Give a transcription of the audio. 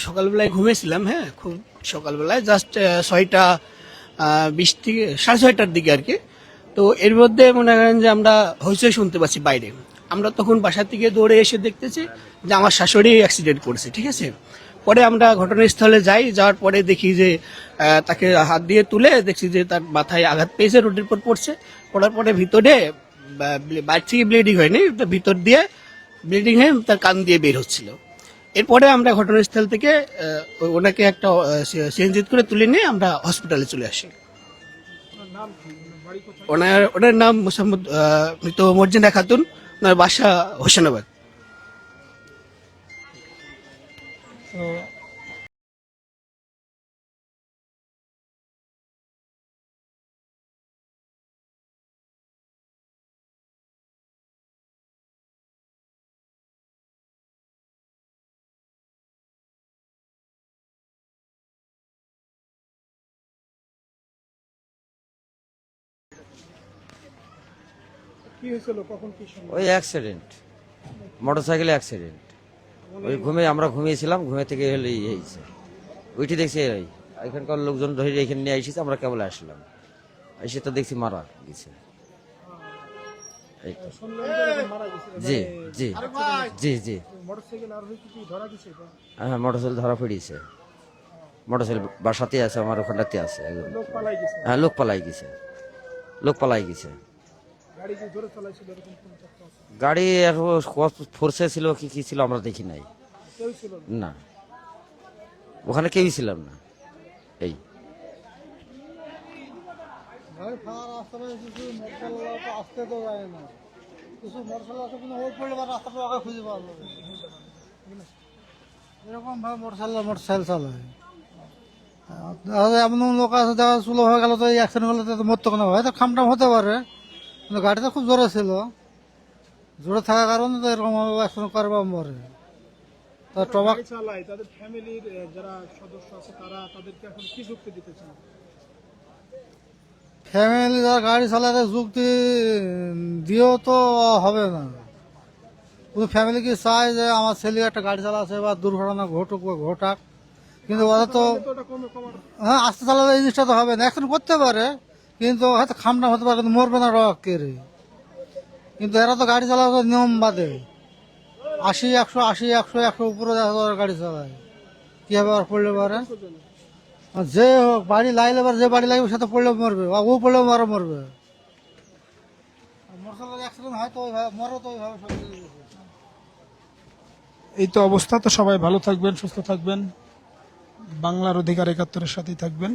সকালবেলায় ঘুমিয়েছিলাম, হ্যাঁ, খুব সকালবেলায় জাস্ট 6টা 20 থেকে 6:30টার দিকে আর কি। তো এর মধ্যে মনে করেন যে আমরা হইচই শুনতে পাচ্ছি বাইরে। আমরা তখন বাসা থেকে দৌড়ে এসে দেখতেছি যে আমার শাশুড়ি অ্যাক্সিডেন্ট করেছে, ঠিক আছে। পরে আমরা ঘটনাস্থলে যাই, যাওয়ার পরে দেখি যে তাকে হাত দিয়ে তুলে দেখছি যে তার মাথায় আঘাত পেয়েছে, রোডের উপর পড়ছে। পড়ার পরে ভিতরে বাইরে থেকে ব্লিডিং হয়নি, ভিতর দিয়ে ব্লিডিং হয়ে তার কান দিয়ে বের হচ্ছিল। এরপরে আমরা ঘটনাস্থল থেকে ওনাকে একটা সিএনজি করে তুলে নিয়ে আমরা হসপিটালে চলে আসি। ওনার নাম মোসাম্মদ মৃত মর্জিনা খাতুন, ওনার বাসা হোসেনাবাদ। ওই অ্যাক্সিডেন্ট, মোটরসাইকেলে অ্যাক্সিডেন্ট। ওই আমরা ঘুমিয়েছিলাম, ঘুমে থেকে হলে হয়েছে। ওইটি দেখছি এখানকার লোকজন ধরে এখানে নিয়ে এসেছে, আমরা কেবল আসলাম, এসে তো দেখছি মারা গেছে। এই তো। জি জি জি জি হ্যাঁ, মোটরসাইকেল ধরা পড়িয়েছে। মোটরসাইকেল বাসাতে আছে, আমার ওখানটাতে আছে। হ্যাঁ, লোক পালাই গেছে, লোক পালাই গেছে। গাড়ি ফোর্সে ছিল কি কি ছিল আমরা দেখি নাই, না ওখানে কেউই ছিলাম না। এই এরকম ভাবে মোটরসাইকেল চালায়। এমন লোক আছে দেখা চুলো হয়ে গেল, তো এই অ্যাক্সিডেন্ট করলে তো মরতো কোনো, হয়তো খামটাম হতে পারে, কিন্তু গাড়িটা খুব জোরে ছিল। জোরে থাকার কারণে তো এরকম অ্যাক্সিডেন্ট করে বা মরে। তাদের ফ্যামিলির যারা সদস্য আছে তারা তাদেরকে এখন কি যুক্তি দিতে চান? ফ্যামিলি যারা গাড়ি চালাতে যুক্তি দিয়েও তো হবে না। পুরো ফ্যামিলি কি চায় যে আমার ছেলে একটা গাড়ি চালাচ্ছে বা দুর্ঘটনা ঘটুক বা ঘটাক, কিন্তু ওরা তো হ্যাঁ আস্তে চালালে এই জিনিসটা তো হবে না। অ্যাক্সিডেন্ট করতে পারে, কিন্তু হয়তো খামটা হতে পারে, কিন্তু মরবে না রক কেড়ে। কিন্তু এরা তো গাড়ি চালাতে নিয়ম বাদে 80, 100 উপরে গাড়ি চালায়, কিভাবে আর পড়লে পারে। যে হোক বাড়ি লাইলে যে বাড়ি লাগবে সে তো পড়লেও মরবে, ও পড়লেও মরবে। মোটরসাইকেল অ্যাক্সিডেন্ট হয় তো ওইভাবে মরে, তো ওইভাবে সব। এই তো অবস্থা। তো সবাই ভালো থাকবেন, সুস্থ থাকবেন, বাংলার অধিকার 71-এর সাথেই থাকবেন।